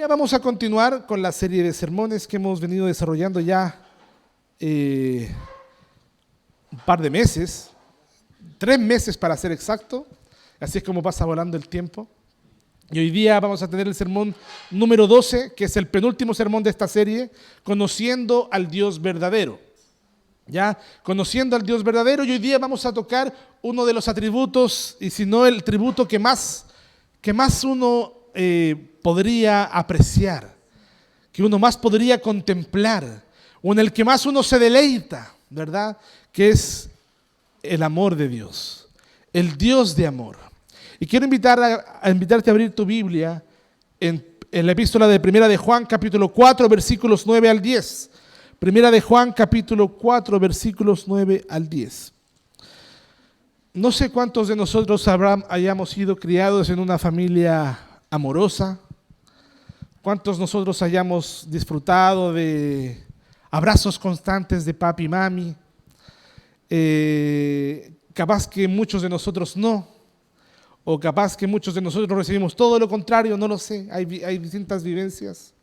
día vamos a continuar con la serie de sermones que hemos venido desarrollando ya un par de meses, 3 meses para ser exacto, así es como pasa volando el tiempo. Y hoy día vamos a tener el sermón número 12, que es el penúltimo sermón de esta serie, conociendo al Dios verdadero. Ya, conociendo al Dios verdadero, y hoy día vamos a tocar uno de los atributos, y si no el tributo que más uno podría apreciar, que uno más podría contemplar, o en el que más uno se deleita, ¿verdad? Que es el amor de Dios, el Dios de amor. Y quiero invitarte a abrir tu Biblia en la epístola de Primera de Juan, capítulo 4, versículos 9 al 10. Primera de Juan, capítulo 4, versículos 9 al 10. No sé cuántos de nosotros hayamos sido criados en una familia amorosa, cuántos nosotros hayamos disfrutado de abrazos constantes de papi y mami. Capaz que muchos de nosotros no, o capaz que muchos de nosotros recibimos todo lo contrario, no lo sé, hay distintas vivencias.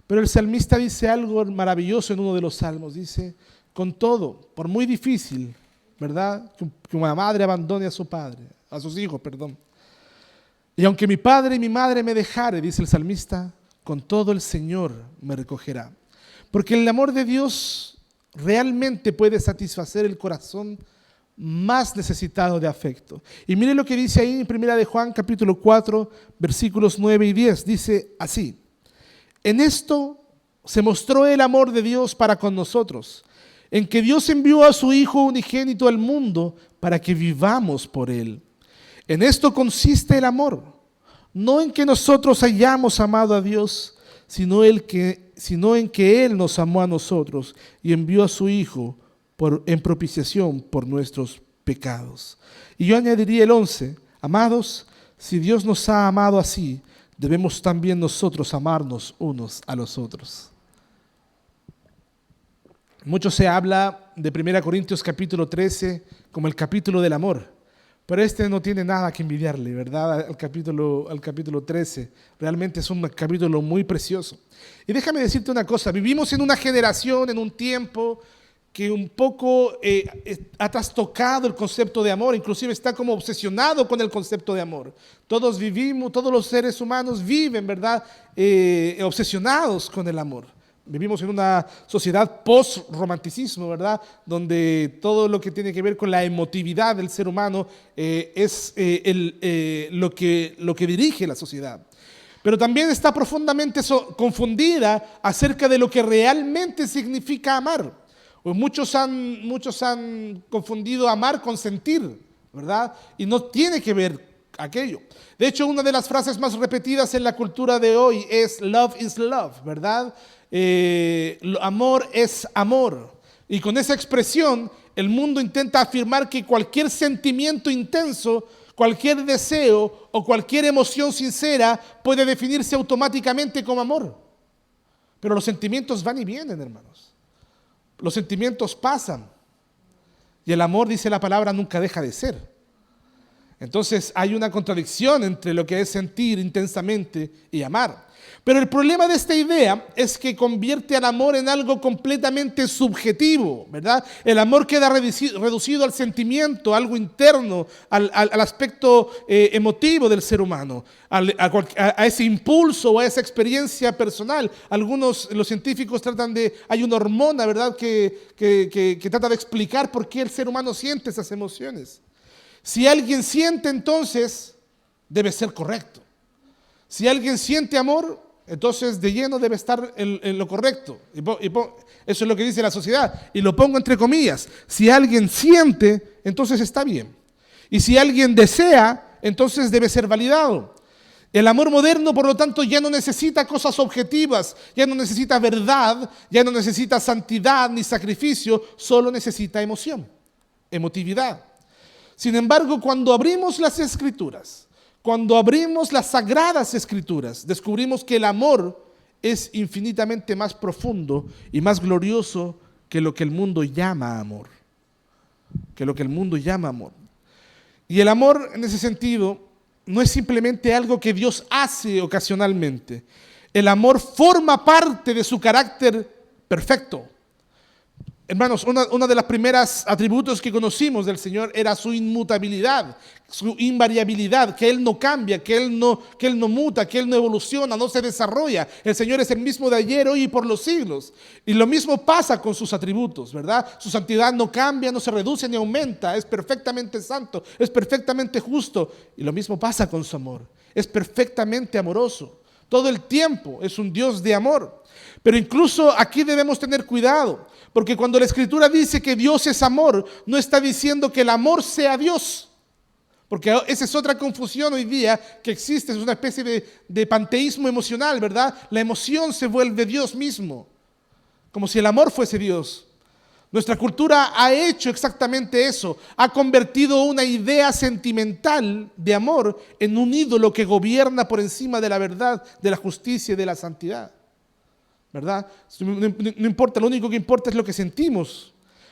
Pero el salmista dice algo maravilloso en uno de los salmos, dice, con todo, por muy difícil, ¿verdad? Que una madre abandone a su padre, a sus hijos, perdón. Y aunque mi padre y mi madre me dejare, dice el salmista, con todo el Señor me recogerá. Porque el amor de Dios realmente puede satisfacer el corazón más necesitado de afecto. Y mire lo que dice ahí en Primera de Juan, capítulo 4, versículos 9 y 10, dice así. En esto se mostró el amor de Dios para con nosotros, en que Dios envió a su Hijo unigénito al mundo para que vivamos por Él. En esto consiste el amor, no en que nosotros hayamos amado a Dios, sino en que Él nos amó a nosotros y envió a su Hijo en propiciación por nuestros pecados. Y yo añadiría el 11, amados, si Dios nos ha amado así, debemos también nosotros amarnos unos a los otros. Mucho se habla de 1 Corintios capítulo 13 como el capítulo del amor, pero este no tiene nada que envidiarle, ¿verdad? Al capítulo 13. Realmente es un capítulo muy precioso. Y déjame decirte una cosa, vivimos en una generación, en un tiempo que un poco ha trastocado el concepto de amor, inclusive está como obsesionado con el concepto de amor. Todos los seres humanos viven, ¿verdad? Obsesionados con el amor. Vivimos en una sociedad post-romanticismo, ¿verdad? Donde todo lo que tiene que ver con la emotividad del ser humano es lo que dirige la sociedad. Pero también está profundamente confundida acerca de lo que realmente significa amar. Pues muchos han confundido amar con sentir, ¿verdad? Y no tiene que ver aquello. De hecho, una de las frases más repetidas en la cultura de hoy es love is love, ¿verdad? Amor es amor. Y con esa expresión, el mundo intenta afirmar que cualquier sentimiento intenso, cualquier deseo o cualquier emoción sincera puede definirse automáticamente como amor. Pero los sentimientos van y vienen, hermanos. Los sentimientos pasan y el amor, dice la palabra, nunca deja de ser. Entonces hay una contradicción entre lo que es sentir intensamente y amar. Pero el problema de esta idea es que convierte al amor en algo completamente subjetivo, ¿verdad? El amor queda reducido al sentimiento, algo interno, al aspecto emotivo del ser humano, a ese impulso o a esa experiencia personal. Los científicos hay una hormona, ¿verdad?, que trata de explicar por qué el ser humano siente esas emociones. Si alguien siente, entonces debe ser correcto. Si alguien siente amor, entonces de lleno debe estar en lo correcto. Eso es lo que dice la sociedad. Y lo pongo entre comillas. Si alguien siente, entonces está bien. Y si alguien desea, entonces debe ser validado. El amor moderno, por lo tanto, ya no necesita cosas objetivas, ya no necesita verdad, ya no necesita santidad ni sacrificio, solo necesita emotividad. Sin embargo, cuando abrimos las Escrituras, cuando abrimos las Sagradas Escrituras, descubrimos que el amor es infinitamente más profundo y más glorioso que lo que el mundo llama amor. Y el amor, en ese sentido, no es simplemente algo que Dios hace ocasionalmente. El amor forma parte de su carácter perfecto. Hermanos, una de las primeras atributos que conocimos del Señor era su inmutabilidad, su invariabilidad, que Él no cambia, que Él no muta, que Él no evoluciona, no se desarrolla. El Señor es el mismo de ayer, hoy y por los siglos. Y lo mismo pasa con sus atributos, ¿verdad? Su santidad no cambia, no se reduce ni aumenta, es perfectamente santo, es perfectamente justo. Y lo mismo pasa con su amor, es perfectamente amoroso. Todo el tiempo es un Dios de amor. Pero incluso aquí debemos tener cuidado, porque cuando la Escritura dice que Dios es amor, no está diciendo que el amor sea Dios. Porque esa es otra confusión hoy día que existe, es una especie de panteísmo emocional, ¿verdad? La emoción se vuelve Dios mismo, como si el amor fuese Dios. Nuestra cultura ha hecho exactamente eso, ha convertido una idea sentimental de amor en un ídolo que gobierna por encima de la verdad, de la justicia y de la santidad. ¿Verdad? No importa, lo único que importa es lo que sentimos.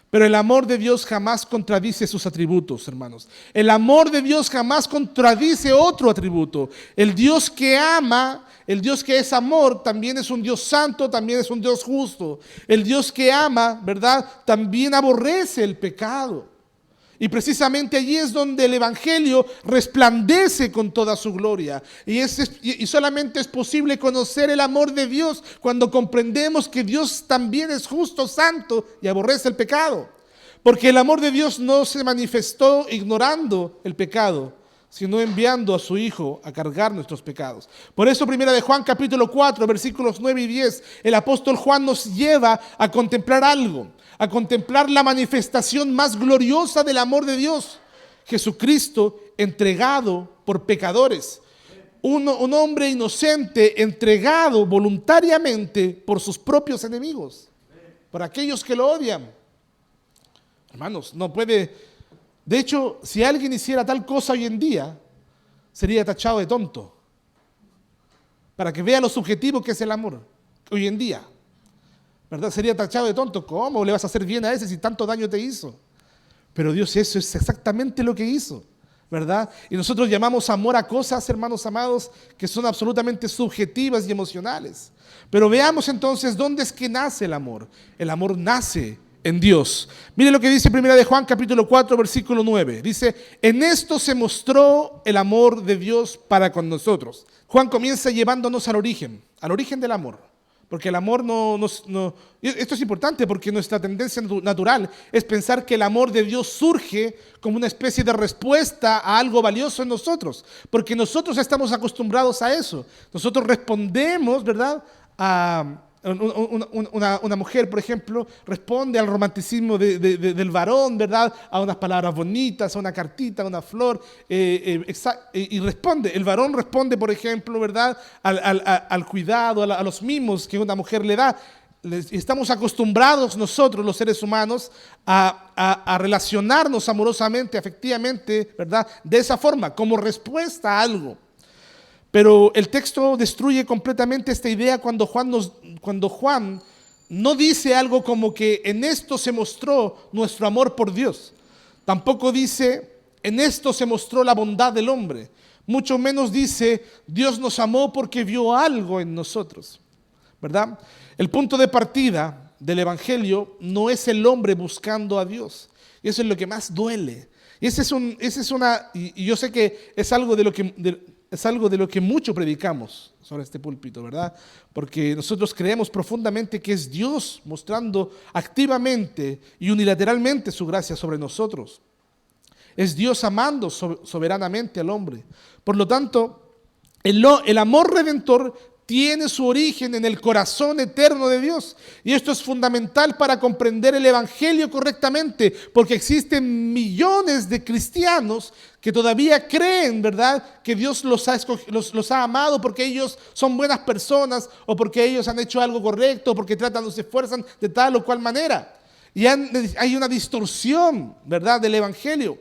Pero el amor de Dios jamás contradice sus atributos, hermanos. El amor de Dios jamás contradice otro atributo. El Dios que ama, el Dios que es amor, también es un Dios santo, también es un Dios justo. El Dios que ama, ¿verdad? También aborrece el pecado. Y precisamente allí es donde el Evangelio resplandece con toda su gloria. Y solamente es posible conocer el amor de Dios cuando comprendemos que Dios también es justo, santo y aborrece el pecado. Porque el amor de Dios no se manifestó ignorando el pecado, sino enviando a su Hijo a cargar nuestros pecados. Por eso, primera de Juan capítulo 4, versículos 9 y 10, el apóstol Juan nos lleva a contemplar algo, a contemplar la manifestación más gloriosa del amor de Dios, Jesucristo entregado por pecadores. Un hombre inocente entregado voluntariamente por sus propios enemigos, por aquellos que lo odian. Hermanos, no puede... De hecho, si alguien hiciera tal cosa hoy en día, sería tachado de tonto. Para que vea lo subjetivo que es el amor hoy en día. ¿Verdad? Sería tachado de tonto. ¿Cómo le vas a hacer bien a ese si tanto daño te hizo? Pero Dios, eso es exactamente lo que hizo, ¿verdad? Y nosotros llamamos amor a cosas, hermanos amados, que son absolutamente subjetivas y emocionales. Pero veamos entonces dónde es que nace el amor. El amor nace en Dios. Mire lo que dice primera de Juan capítulo 4 versículo 9. Dice, en esto se mostró el amor de Dios para con nosotros. Juan comienza llevándonos al origen del amor. Porque el amor esto es importante porque nuestra tendencia natural es pensar que el amor de Dios surge como una especie de respuesta a algo valioso en nosotros. Porque nosotros estamos acostumbrados a eso. Nosotros respondemos, ¿verdad? Una mujer, por ejemplo, responde al romanticismo del varón, ¿verdad? A unas palabras bonitas, a una cartita, a una flor, y responde. El varón responde, por ejemplo, ¿verdad? Al cuidado, a los mimos que una mujer le da. Estamos acostumbrados nosotros, los seres humanos, a relacionarnos amorosamente, afectivamente, ¿verdad? De esa forma, como respuesta a algo. Pero el texto destruye completamente esta idea cuando Juan no dice algo como que en esto se mostró nuestro amor por Dios. Tampoco dice, en esto se mostró la bondad del hombre. Mucho menos dice, Dios nos amó porque vio algo en nosotros, ¿verdad? El punto de partida del Evangelio no es el hombre buscando a Dios. Y eso es lo que más duele. Y y yo sé que es algo de lo que mucho predicamos sobre este púlpito, ¿verdad? Porque nosotros creemos profundamente que es Dios mostrando activamente y unilateralmente su gracia sobre nosotros. Es Dios amando soberanamente al hombre. Por lo tanto, el amor redentor tiene su origen en el corazón eterno de Dios. Y esto es fundamental para comprender el Evangelio correctamente, porque existen millones de cristianos que todavía creen, ¿verdad?, que Dios los ha amado porque ellos son buenas personas o porque ellos han hecho algo correcto o porque tratan o se esfuerzan de tal o cual manera. Y hay una distorsión, ¿verdad?, del Evangelio.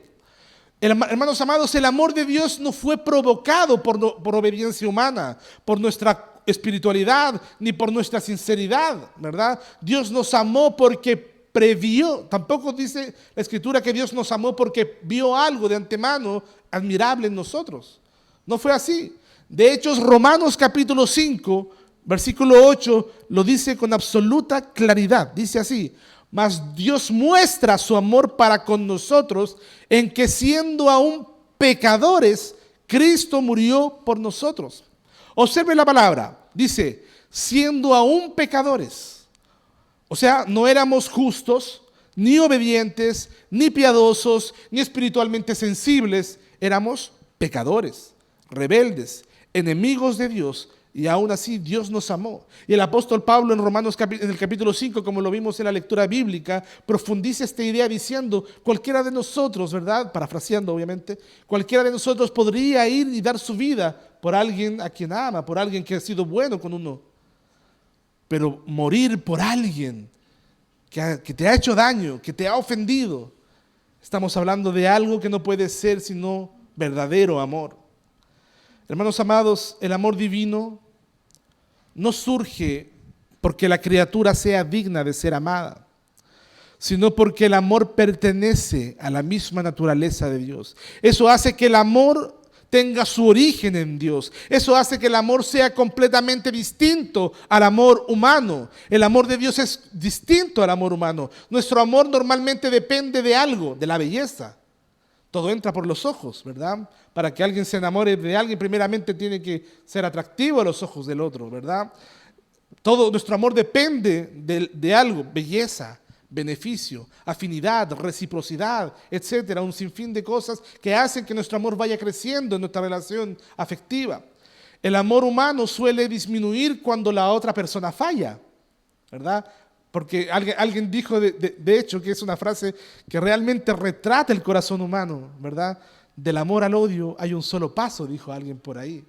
Hermanos amados, el amor de Dios no fue provocado por obediencia humana, por nuestra espiritualidad, ni por nuestra sinceridad, ¿verdad? Dios nos amó porque previó. Tampoco dice la Escritura que Dios nos amó porque vio algo de antemano admirable en nosotros. No fue así. De hecho, Romanos capítulo 5 Versículo 8 lo dice con absoluta claridad. Dice así: mas Dios muestra su amor para con nosotros en que siendo aún pecadores, Cristo murió por nosotros. Observe la palabra. Dice, siendo aún pecadores. O sea, no éramos justos, ni obedientes, ni piadosos, ni espiritualmente sensibles. Éramos pecadores, rebeldes, enemigos de Dios, y aún así Dios nos amó. Y el apóstol Pablo en Romanos en el capítulo 5, como lo vimos en la lectura bíblica, profundiza esta idea diciendo, cualquiera de nosotros, ¿verdad? Parafraseando obviamente, cualquiera de nosotros podría ir y dar su vida por alguien a quien ama, por alguien que ha sido bueno con uno. Pero morir por alguien que te ha hecho daño, que te ha ofendido, estamos hablando de algo que no puede ser sino verdadero amor. Hermanos amados, el amor divino no surge porque la criatura sea digna de ser amada, sino porque el amor pertenece a la misma naturaleza de Dios. Eso hace que el amor tenga su origen en Dios. Eso hace que el amor sea completamente distinto al amor humano. El amor de Dios es distinto al amor humano. Nuestro amor normalmente depende de algo, de la belleza. Todo entra por los ojos, ¿verdad? Para que alguien se enamore de alguien, primeramente tiene que ser atractivo a los ojos del otro, ¿verdad? Todo nuestro amor depende de algo, belleza, beneficio, afinidad, reciprocidad, etcétera, un sinfín de cosas que hacen que nuestro amor vaya creciendo en nuestra relación afectiva. El amor humano suele disminuir cuando la otra persona falla, ¿verdad? Porque alguien dijo, de hecho, que es una frase que realmente retrata el corazón humano, ¿verdad? Del amor al odio hay un solo paso, dijo alguien por ahí.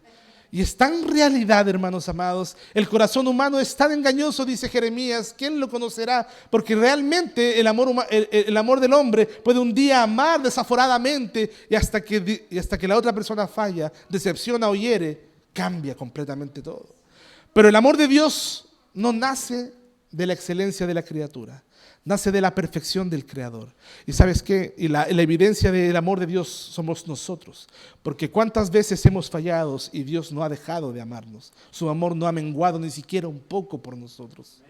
Y es tan realidad, hermanos amados, el corazón humano es tan engañoso, dice Jeremías, ¿quién lo conocerá? Porque realmente el amor del hombre puede un día amar desaforadamente y hasta que la otra persona falla, decepciona o hiere, cambia completamente todo. Pero el amor de Dios no nace de la excelencia de la criatura, nace de la perfección del Creador. ¿Y sabes qué? Y la evidencia del amor de Dios somos nosotros, porque cuántas veces hemos fallado y Dios no ha dejado de amarnos. Su amor no ha menguado ni siquiera un poco por nosotros.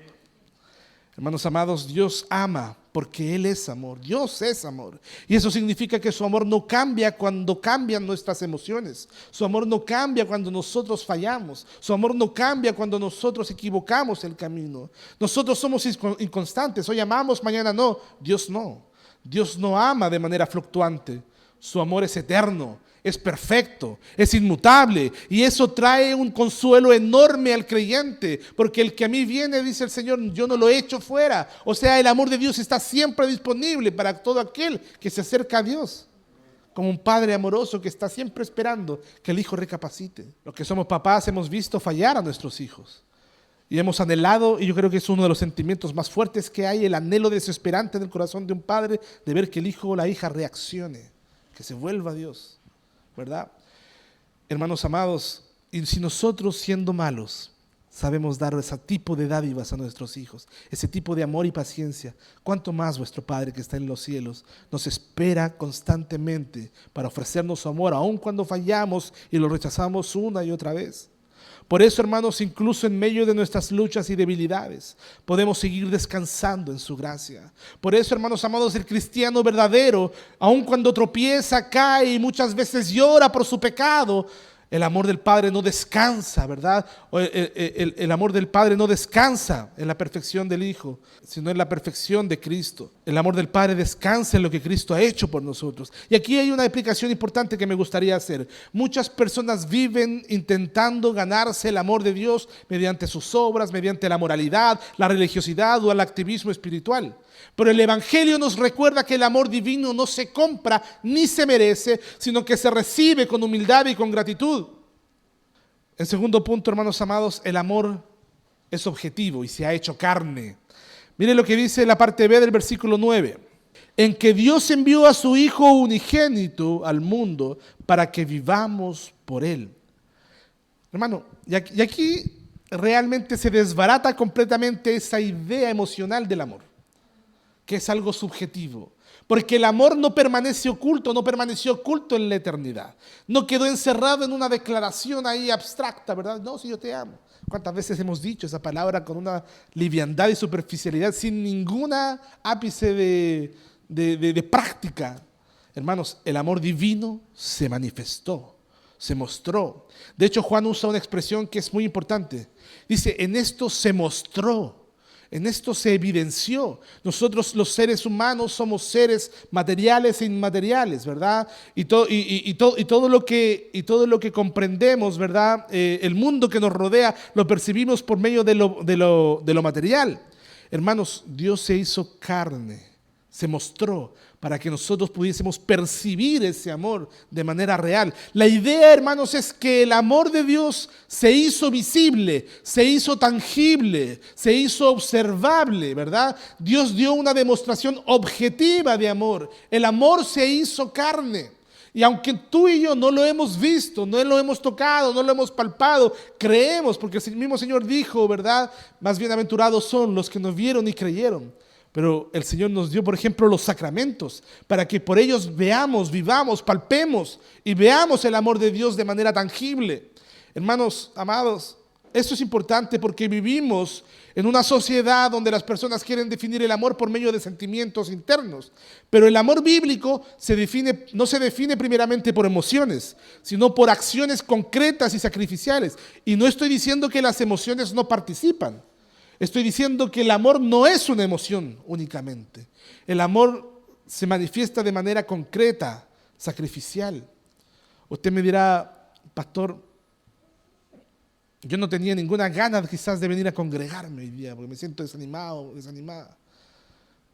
Hermanos amados, Dios ama porque Él es amor, Dios es amor. Y eso significa que su amor no cambia cuando cambian nuestras emociones. Su amor no cambia cuando nosotros fallamos. Su amor no cambia cuando nosotros equivocamos el camino. Nosotros somos inconstantes, hoy amamos, mañana no. Dios no. Dios no ama de manera fluctuante. Su amor es eterno, es perfecto, es inmutable, y eso trae un consuelo enorme al creyente, porque el que a mí viene, dice el Señor, yo no lo echo fuera. O sea, el amor de Dios está siempre disponible para todo aquel que se acerca a Dios, como un padre amoroso que está siempre esperando que el hijo recapacite. Los que somos papás hemos visto fallar a nuestros hijos y hemos anhelado, y yo creo que es uno de los sentimientos más fuertes que hay, el anhelo desesperante del corazón de un padre de ver que el hijo o la hija reaccione, que se vuelva a Dios, ¿verdad? Hermanos amados, y si nosotros siendo malos sabemos dar ese tipo de dádivas a nuestros hijos, ese tipo de amor y paciencia, ¿cuánto más vuestro Padre que está en los cielos nos espera constantemente para ofrecernos su amor, aun cuando fallamos y lo rechazamos una y otra vez? Por eso, hermanos, incluso en medio de nuestras luchas y debilidades, podemos seguir descansando en su gracia. Por eso, hermanos amados, el cristiano verdadero, aun cuando tropieza, cae y muchas veces llora por su pecado, el amor del Padre no descansa, ¿verdad? El amor del Padre no descansa en la perfección del Hijo, sino en la perfección de Cristo. El amor del Padre descansa en lo que Cristo ha hecho por nosotros. Y aquí hay una explicación importante que me gustaría hacer. Muchas personas viven intentando ganarse el amor de Dios mediante sus obras, mediante la moralidad, la religiosidad o el activismo espiritual. Pero el Evangelio nos recuerda que el amor divino no se compra ni se merece, sino que se recibe con humildad y con gratitud. En segundo punto, hermanos amados, el amor es objetivo y se ha hecho carne. Mire lo que dice la parte B del versículo 9. En que Dios envió a su Hijo unigénito al mundo para que vivamos por Él. Hermano, y aquí realmente se desbarata completamente esa idea emocional del amor. que es algo subjetivo. Porque el amor no permanece oculto, no permaneció oculto en la eternidad. No quedó encerrado en una declaración ahí abstracta, ¿verdad? No, si yo te amo. ¿Cuántas veces hemos dicho esa palabra con una liviandad y superficialidad sin ninguna ápice de práctica? Hermanos, el amor divino se manifestó, se mostró. De hecho, Juan usa una expresión que es muy importante. Dice, en esto se mostró. En esto se evidenció. Nosotros los seres humanos somos seres materiales e inmateriales, ¿verdad? Y todo lo que comprendemos, ¿verdad? El mundo que nos rodea lo percibimos por medio de lo material. Hermanos, Dios se hizo carne, se mostró para que nosotros pudiésemos percibir ese amor de manera real. La idea, hermanos, es que el amor de Dios se hizo visible, se hizo tangible, se hizo observable, ¿verdad? Dios dio una demostración objetiva de amor. El amor se hizo carne. Y aunque tú y yo no lo hemos visto, no lo hemos tocado, no lo hemos palpado, creemos, porque el mismo Señor dijo, ¿verdad? Más bienaventurados son los que nos vieron y creyeron. Pero el Señor nos dio, por ejemplo, los sacramentos, para que por ellos veamos, vivamos, palpemos y veamos el amor de Dios de manera tangible. Hermanos, amados, esto es importante porque vivimos en una sociedad donde las personas quieren definir el amor por medio de sentimientos internos. Pero el amor bíblico no se define primeramente por emociones, sino por acciones concretas y sacrificiales. Y no estoy diciendo que las emociones no participan. Estoy diciendo que el amor no es una emoción únicamente. El amor se manifiesta de manera concreta, sacrificial. Usted me dirá, pastor, yo no tenía ninguna ganas quizás de venir a congregarme hoy día, porque me siento desanimado, desanimada.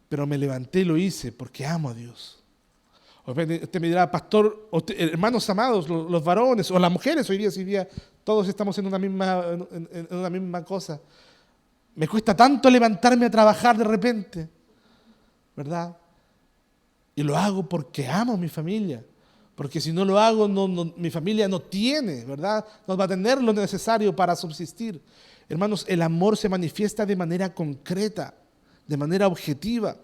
Pero me levanté y lo hice porque amo a Dios. Usted me dirá, pastor, hermanos amados, los varones o las mujeres hoy día todos estamos en una misma cosa. Me cuesta tanto levantarme a trabajar de repente, ¿verdad? Y lo hago porque amo a mi familia. Porque si no lo hago, mi familia no tiene, ¿verdad? No va a tener lo necesario para subsistir. Hermanos, el amor se manifiesta de manera concreta, de manera objetiva.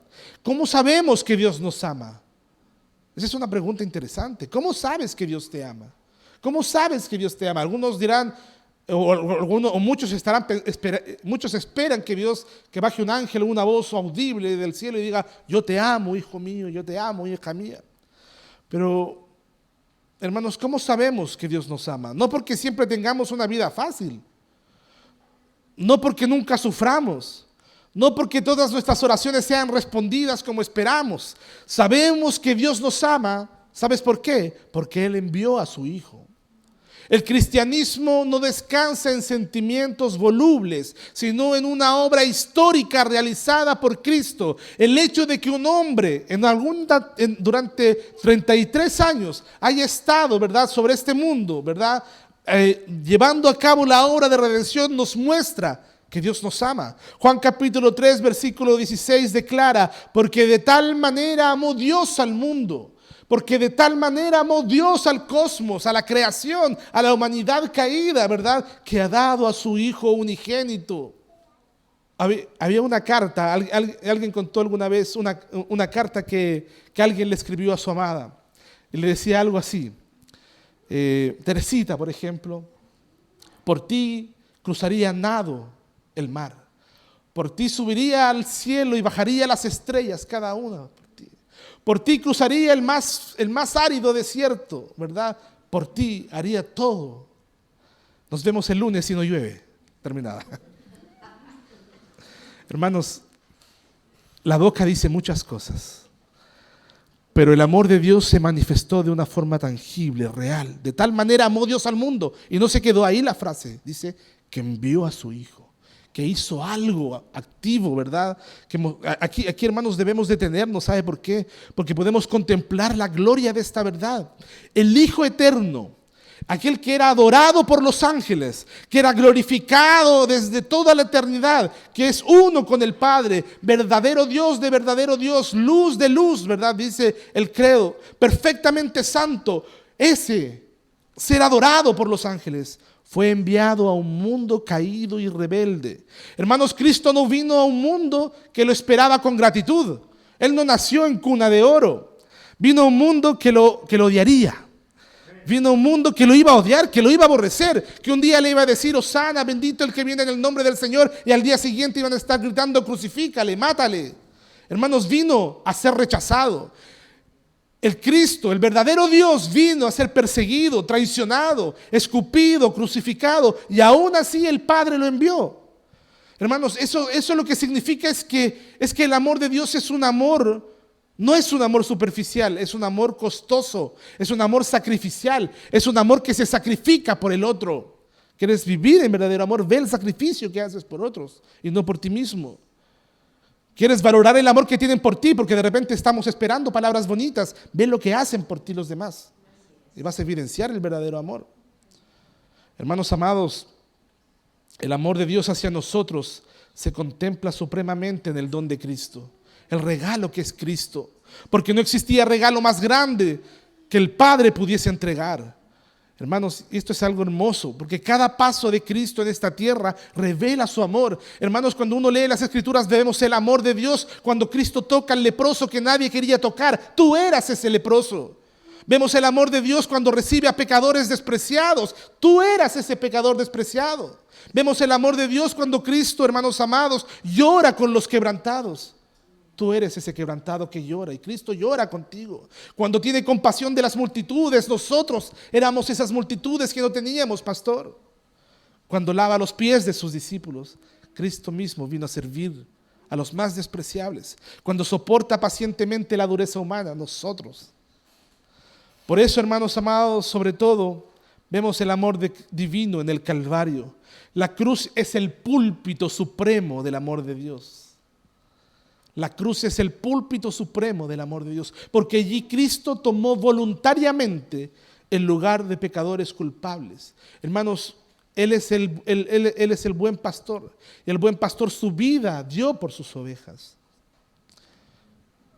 ¿Cómo sabemos que Dios nos ama? Esa es una pregunta interesante. ¿Cómo sabes que Dios te ama? ¿Cómo sabes que Dios te ama? Algunos dirán, muchos esperan que baje un ángel, una voz audible del cielo y diga, yo te amo, hijo mío, yo te amo, hija mía. Pero, hermanos, ¿cómo sabemos que Dios nos ama? No porque siempre tengamos una vida fácil, no porque nunca suframos, no porque todas nuestras oraciones sean respondidas como esperamos. Sabemos que Dios nos ama, ¿sabes por qué? Porque Él envió a su Hijo. El cristianismo no descansa en sentimientos volubles, sino en una obra histórica realizada por Cristo. El hecho de que un hombre durante 33 años haya estado, ¿verdad?, sobre este mundo, ¿verdad?, llevando a cabo la obra de redención nos muestra que Dios nos ama. Juan capítulo 3, versículo 16 declara, porque de tal manera amó Dios al mundo. Porque de tal manera amó Dios al cosmos, a la creación, a la humanidad caída, ¿verdad?, que ha dado a su Hijo unigénito. Había una carta, alguien contó alguna vez una carta que alguien le escribió a su amada. Y le decía algo así, Teresita, por ejemplo, por ti cruzaría nado el mar. Por ti subiría al cielo y bajaría las estrellas cada una. Por ti cruzaría el más árido desierto, ¿verdad? Por ti haría todo. Nos vemos el lunes si no llueve. Terminada. Hermanos, la boca dice muchas cosas, pero el amor de Dios se manifestó de una forma tangible, real. De tal manera amó Dios al mundo. Y no se quedó ahí la frase. Dice que envió a su Hijo, que hizo algo activo, ¿verdad? Aquí, hermanos, debemos detenernos. ¿Sabe por qué? Porque podemos contemplar la gloria de esta verdad. El Hijo eterno, aquel que era adorado por los ángeles, que era glorificado desde toda la eternidad, que es uno con el Padre, verdadero Dios de verdadero Dios, luz de luz, ¿verdad?, dice el credo, perfectamente santo. Ese ser adorado por los ángeles fue enviado a un mundo caído y rebelde. Hermanos, Cristo no vino a un mundo que lo esperaba con gratitud. Él no nació en cuna de oro. Vino a un mundo que lo odiaría. Vino a un mundo que lo iba a odiar, que lo iba a aborrecer, que un día le iba a decir, Hosana, bendito el que viene en el nombre del Señor, y al día siguiente iban a estar gritando, crucifícale, mátale. Hermanos, vino a ser rechazado. El Cristo, el verdadero Dios, vino a ser perseguido, traicionado, escupido, crucificado, y aún así el Padre lo envió. Hermanos, eso lo que significa es que el amor de Dios es un amor. No es un amor superficial, es un amor costoso, es un amor sacrificial, es un amor que se sacrifica por el otro. ¿Quieres vivir en verdadero amor? Ve el sacrificio que haces por otros y no por ti mismo. ¿Quieres valorar el amor que tienen por ti? Porque de repente estamos esperando palabras bonitas. Ve lo que hacen por ti los demás y vas a evidenciar el verdadero amor. Hermanos amados, el amor de Dios hacia nosotros se contempla supremamente en el don de Cristo. El regalo que es Cristo, porque no existía regalo más grande que el Padre pudiese entregar. Hermanos, esto es algo hermoso, porque cada paso de Cristo en esta tierra revela su amor. Hermanos, cuando uno lee las Escrituras vemos el amor de Dios cuando Cristo toca al leproso que nadie quería tocar. Tú eras ese leproso. Vemos el amor de Dios cuando recibe a pecadores despreciados. Tú eras ese pecador despreciado. Vemos el amor de Dios cuando Cristo, hermanos amados, llora con los quebrantados. Tú eres ese quebrantado que llora y Cristo llora contigo. Cuando tiene compasión de las multitudes, nosotros éramos esas multitudes que no teníamos pastor. Cuando lava los pies de sus discípulos, Cristo mismo vino a servir a los más despreciables. Cuando soporta pacientemente la dureza humana, nosotros. Por eso, hermanos amados, sobre todo, vemos el amor divino en el Calvario. La cruz es el púlpito supremo del amor de Dios. La cruz es el púlpito supremo del amor de Dios, porque allí Cristo tomó voluntariamente el lugar de pecadores culpables. Hermanos, Él es el buen pastor, y el buen pastor su vida dio por sus ovejas.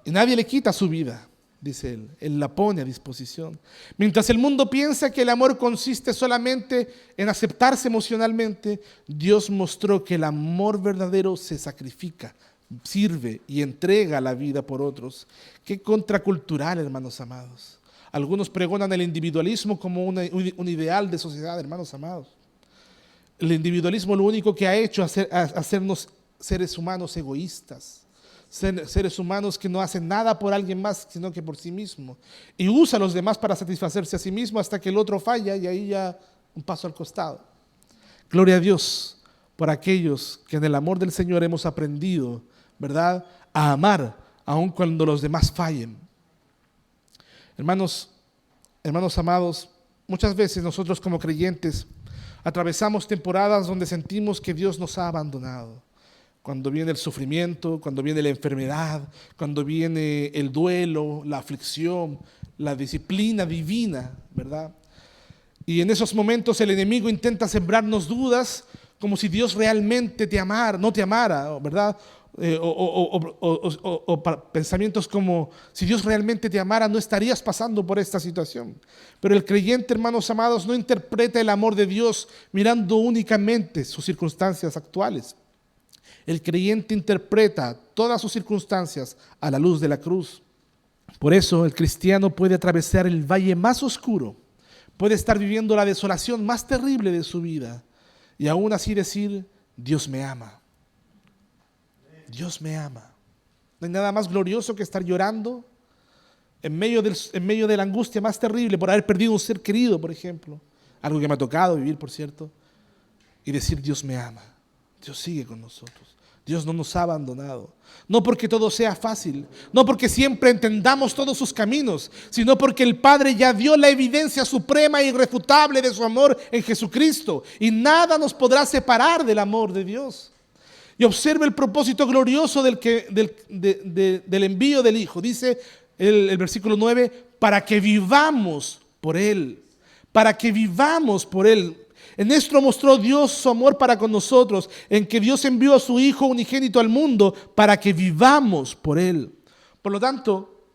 Y nadie le quita su vida, dice Él la pone a disposición. Mientras el mundo piensa que el amor consiste solamente en aceptarse emocionalmente, Dios mostró que el amor verdadero se sacrifica, sirve y entrega la vida por otros. Qué contracultural, hermanos amados. Algunos pregonan el individualismo como un ideal de sociedad, hermanos amados. El individualismo lo único que ha hecho es hacernos seres humanos egoístas, seres humanos que no hacen nada por alguien más sino que por sí mismo, y usa a los demás para satisfacerse a sí mismo hasta que el otro falla y ahí ya un paso al costado. Gloria a Dios por aquellos que en el amor del Señor hemos aprendido, ¿verdad?, a amar aun cuando los demás fallen. Hermanos amados, muchas veces nosotros como creyentes atravesamos temporadas donde sentimos que Dios nos ha abandonado. Cuando viene el sufrimiento, cuando viene la enfermedad, cuando viene el duelo, la aflicción, la disciplina divina, ¿verdad? Y en esos momentos el enemigo intenta sembrarnos dudas como si Dios realmente no te amara, ¿verdad? Pensamientos como, si Dios realmente te amara, no estarías pasando por esta situación. Pero el creyente, hermanos amados, no interpreta el amor de Dios mirando únicamente sus circunstancias actuales. El creyente interpreta todas sus circunstancias a la luz de la cruz. Por eso el cristiano puede atravesar el valle más oscuro, puede estar viviendo la desolación más terrible de su vida y aún así decir, Dios me ama. Dios me ama. No hay nada más glorioso que estar llorando en medio de la angustia más terrible por haber perdido un ser querido, por ejemplo. Algo que me ha tocado vivir, por cierto. Y decir, Dios me ama. Dios sigue con nosotros. Dios no nos ha abandonado. No porque todo sea fácil, no porque siempre entendamos todos sus caminos, sino porque el Padre ya dio la evidencia suprema e irrefutable de su amor en Jesucristo. Y nada nos podrá separar del amor de Dios. Y observe el propósito glorioso del envío del Hijo. Dice el versículo 9, para que vivamos por Él. Para que vivamos por Él. En esto mostró Dios su amor para con nosotros, en que Dios envió a su Hijo unigénito al mundo para que vivamos por Él. Por lo tanto,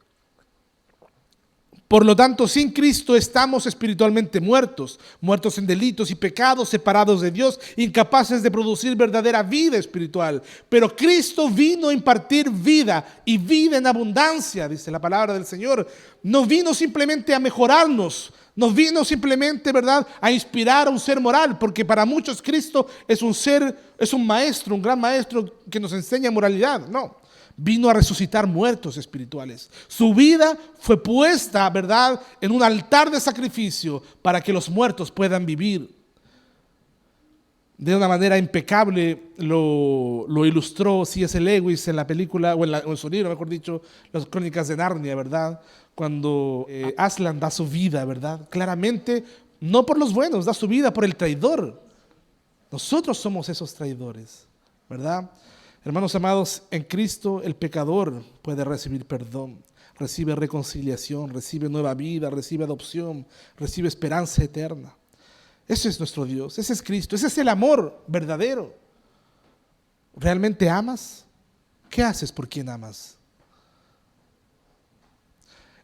Por lo tanto, sin Cristo estamos espiritualmente muertos, muertos en delitos y pecados, separados de Dios, incapaces de producir verdadera vida espiritual. Pero Cristo vino a impartir vida y vida en abundancia, dice la palabra del Señor. No vino simplemente a mejorarnos, no vino simplemente, ¿verdad?, a inspirar a un ser moral, porque para muchos Cristo es un maestro, un gran maestro que nos enseña moralidad. No. Vino a resucitar muertos espirituales. Su vida fue puesta, ¿verdad?, en un altar de sacrificio para que los muertos puedan vivir. De una manera impecable lo ilustró C.S. Lewis en la película, o en su libro, mejor dicho, Las Crónicas de Narnia, ¿verdad? Cuando Aslan da su vida, ¿verdad? Claramente, no por los buenos, da su vida por el traidor. Nosotros somos esos traidores, ¿verdad? Hermanos amados, en Cristo el pecador puede recibir perdón, recibe reconciliación, recibe nueva vida, recibe adopción, recibe esperanza eterna. Ese es nuestro Dios, ese es Cristo, ese es el amor verdadero. ¿Realmente amas? ¿Qué haces por quien amas?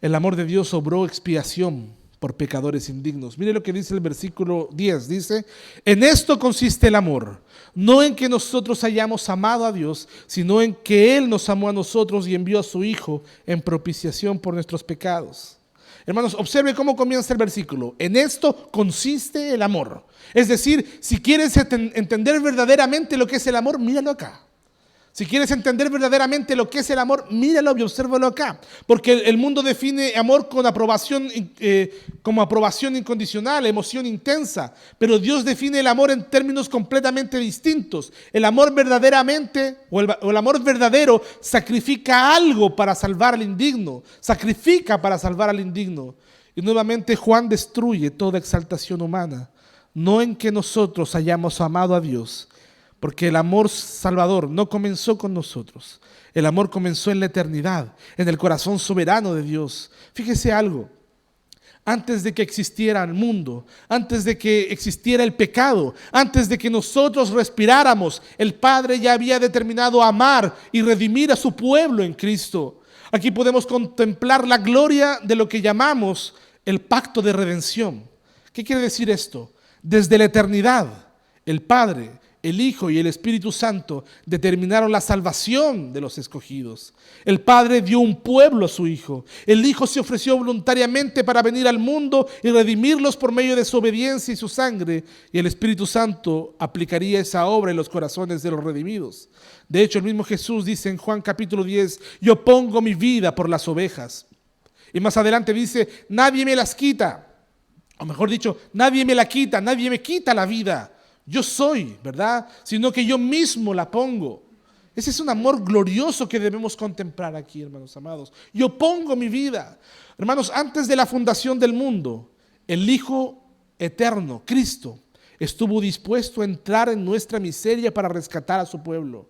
El amor de Dios obró expiación por pecadores indignos. Mire lo que dice el versículo 10, dice: en esto consiste el amor, no en que nosotros hayamos amado a Dios, sino en que Él nos amó a nosotros y envió a su Hijo en propiciación por nuestros pecados. Hermanos, observe cómo comienza el versículo. En esto consiste el amor. Es decir, si quieres entender verdaderamente lo que es el amor, míralo acá. Si quieres entender verdaderamente lo que es el amor, míralo y obsérvalo acá. Porque el mundo define amor con aprobación, como aprobación incondicional, emoción intensa. Pero Dios define el amor en términos completamente distintos. El amor verdaderamente, o el amor verdadero, sacrifica algo para salvar al indigno. Sacrifica para salvar al indigno. Y nuevamente Juan destruye toda exaltación humana. No en que nosotros hayamos amado a Dios, porque el amor salvador no comenzó con nosotros. El amor comenzó en la eternidad, en el corazón soberano de Dios. Fíjese algo. Antes de que existiera el mundo, antes de que existiera el pecado, antes de que nosotros respiráramos, el Padre ya había determinado amar y redimir a su pueblo en Cristo. Aquí podemos contemplar la gloria de lo que llamamos el pacto de redención. ¿Qué quiere decir esto? Desde la eternidad, el Padre, el Hijo y el Espíritu Santo determinaron la salvación de los escogidos. El Padre dio un pueblo a su Hijo. El Hijo se ofreció voluntariamente para venir al mundo y redimirlos por medio de su obediencia y su sangre. Y el Espíritu Santo aplicaría esa obra en los corazones de los redimidos. De hecho, el mismo Jesús dice en Juan capítulo 10, yo pongo mi vida por las ovejas. Y más adelante dice, nadie me las quita. O mejor dicho, nadie me la quita, nadie me quita la vida. Yo soy, ¿verdad? Sino que yo mismo la pongo. Ese es un amor glorioso que debemos contemplar aquí, hermanos amados. Yo pongo mi vida. Hermanos, antes de la fundación del mundo, el Hijo eterno, Cristo, estuvo dispuesto a entrar en nuestra miseria para rescatar a su pueblo.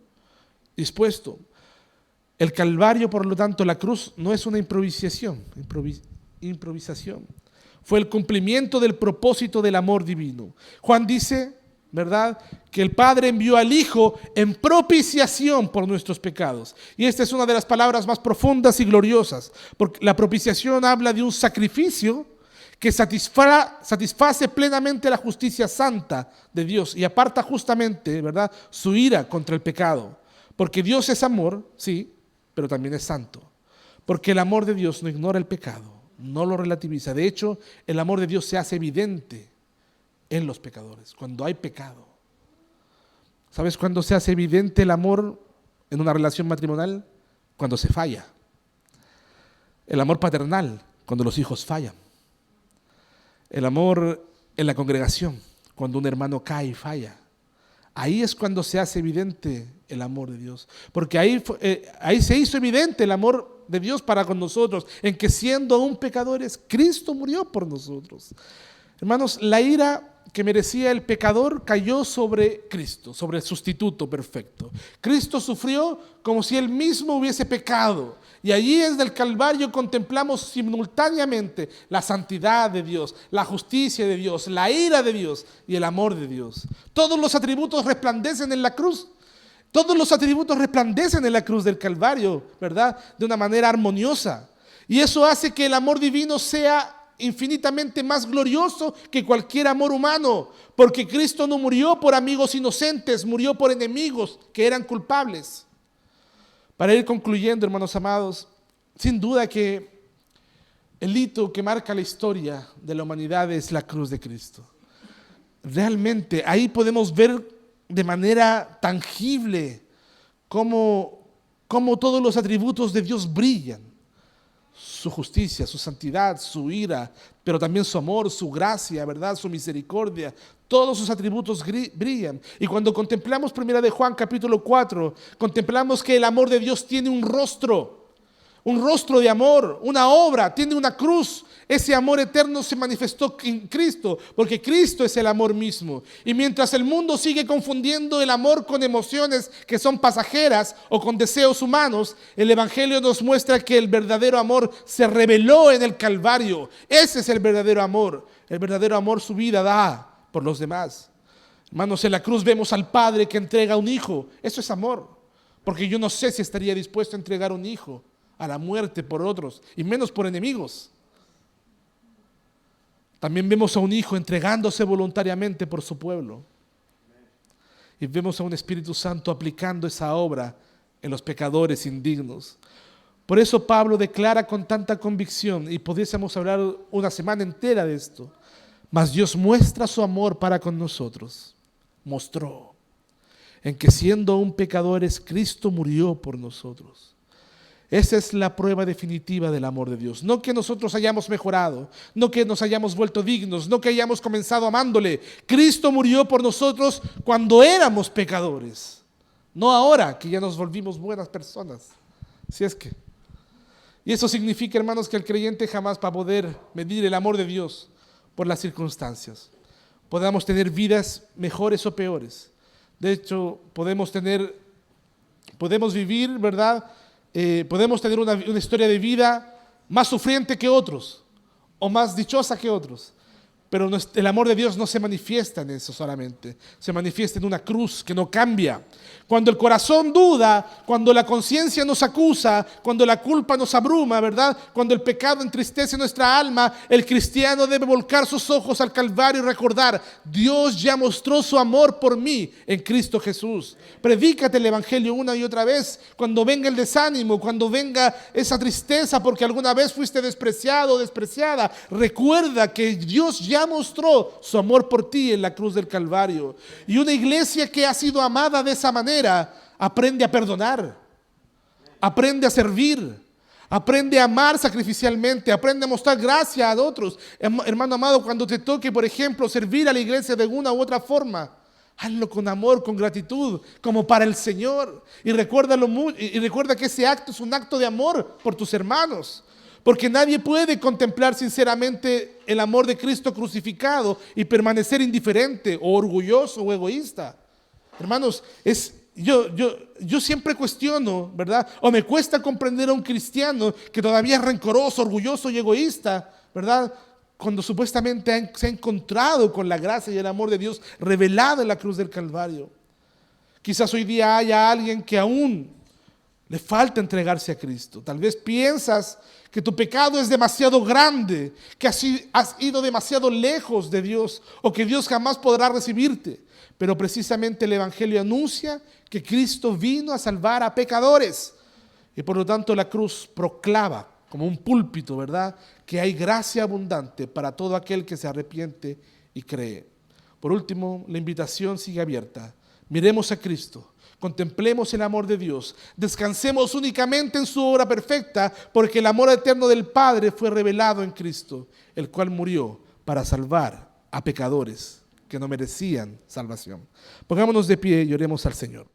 Dispuesto. El Calvario, por lo tanto, la cruz no es una improvisación. Fue el cumplimiento del propósito del amor divino. Juan dice, ¿verdad?, que el Padre envió al Hijo en propiciación por nuestros pecados. Y esta es una de las palabras más profundas y gloriosas, porque la propiciación habla de un sacrificio que satisface plenamente la justicia santa de Dios y aparta justamente, ¿verdad?, su ira contra el pecado. Porque Dios es amor, sí, pero también es santo. Porque el amor de Dios no ignora el pecado, no lo relativiza. De hecho, el amor de Dios se hace evidente en los pecadores, cuando hay pecado. ¿Sabes cuándo se hace evidente el amor en una relación matrimonial? Cuando se falla. El amor paternal, cuando los hijos fallan. El amor en la congregación, cuando un hermano cae y falla. Ahí es cuando se hace evidente el amor de Dios. Porque ahí se hizo evidente el amor de Dios para con nosotros, en que siendo aún pecadores, Cristo murió por nosotros. Hermanos, la ira que merecía el pecador cayó sobre Cristo, sobre el sustituto perfecto. Cristo sufrió como si Él mismo hubiese pecado. Y allí desde el Calvario contemplamos simultáneamente la santidad de Dios, la justicia de Dios, la ira de Dios y el amor de Dios. Todos los atributos resplandecen en la cruz. Todos los atributos resplandecen en la cruz del Calvario, ¿verdad? De una manera armoniosa. Y eso hace que el amor divino sea infinitamente más glorioso que cualquier amor humano, porque Cristo no murió por amigos inocentes, murió por enemigos que eran culpables. Para ir concluyendo, hermanos amados, sin duda que el hito que marca la historia de la humanidad es la cruz de Cristo. Realmente ahí podemos ver de manera tangible cómo todos los atributos de Dios brillan. Su justicia, su santidad, su ira, pero también su amor, su gracia, ¿verdad? Su misericordia. Todos sus atributos brillan. Y cuando contemplamos 1 de Juan capítulo 4, contemplamos que el amor de Dios tiene un rostro de amor, una obra, tiene una cruz. Ese amor eterno se manifestó en Cristo, porque Cristo es el amor mismo. Y mientras el mundo sigue confundiendo el amor con emociones que son pasajeras o con deseos humanos, el Evangelio nos muestra que el verdadero amor se reveló en el Calvario. Ese es el verdadero amor. El verdadero amor su vida da por los demás. Hermanos, en la cruz vemos al Padre que entrega un hijo. Eso es amor, porque yo no sé si estaría dispuesto a entregar un hijo a la muerte por otros, y menos por enemigos. También vemos a un hijo entregándose voluntariamente por su pueblo. Y vemos a un Espíritu Santo aplicando esa obra en los pecadores indignos. Por eso Pablo declara con tanta convicción, y pudiésemos hablar una semana entera de esto, mas Dios muestra su amor para con nosotros. Mostró en que siendo aún pecadores, Cristo murió por nosotros. Esa es la prueba definitiva del amor de Dios. No que nosotros hayamos mejorado, no que nos hayamos vuelto dignos, no que hayamos comenzado amándole. Cristo murió por nosotros cuando éramos pecadores, no ahora que ya nos volvimos buenas personas. Si es que. Y eso significa, hermanos, que el creyente jamás va a poder medir el amor de Dios por las circunstancias. Podamos tener vidas mejores o peores. De hecho, podemos vivir, ¿verdad? Podemos tener una historia de vida más sufriente que otros o más dichosa que otros, pero el amor de Dios no se manifiesta en eso solamente, se manifiesta en una cruz que no cambia. Cuando el corazón duda, cuando la conciencia nos acusa, cuando la culpa nos abruma, ¿verdad? Cuando el pecado entristece nuestra alma, el cristiano debe volcar sus ojos al Calvario y recordar: Dios ya mostró su amor por mí en Cristo Jesús. Predícate el Evangelio una y otra vez. Cuando venga el desánimo, cuando venga esa tristeza porque alguna vez fuiste despreciado o despreciada, recuerda que Dios ya mostró su amor por ti en la cruz del Calvario. Y una iglesia que ha sido amada de esa manera aprende a perdonar, aprende a servir, aprende a amar sacrificialmente, aprende a mostrar gracia a otros. Hermano amado, cuando te toque, por ejemplo, servir a la iglesia de una u otra forma, hazlo con amor, con gratitud, como para el Señor. Y recuerda que ese acto es un acto de amor por tus hermanos. Porque nadie puede contemplar sinceramente el amor de Cristo crucificado y permanecer indiferente o orgulloso o egoísta. Hermanos, yo siempre cuestiono, ¿verdad? O me cuesta comprender a un cristiano que todavía es rencoroso, orgulloso y egoísta, ¿verdad? Cuando supuestamente se ha encontrado con la gracia y el amor de Dios revelado en la cruz del Calvario. Quizás hoy día haya alguien que aún le falta entregarse a Cristo. Tal vez piensas que tu pecado es demasiado grande, que has ido demasiado lejos de Dios o que Dios jamás podrá recibirte. Pero precisamente el Evangelio anuncia que Cristo vino a salvar a pecadores. Y por lo tanto la cruz proclama como un púlpito, ¿verdad?, que hay gracia abundante para todo aquel que se arrepiente y cree. Por último, la invitación sigue abierta. Miremos a Cristo. Contemplemos el amor de Dios, descansemos únicamente en su obra perfecta, porque el amor eterno del Padre fue revelado en Cristo, el cual murió para salvar a pecadores que no merecían salvación. Pongámonos de pie y oremos al Señor.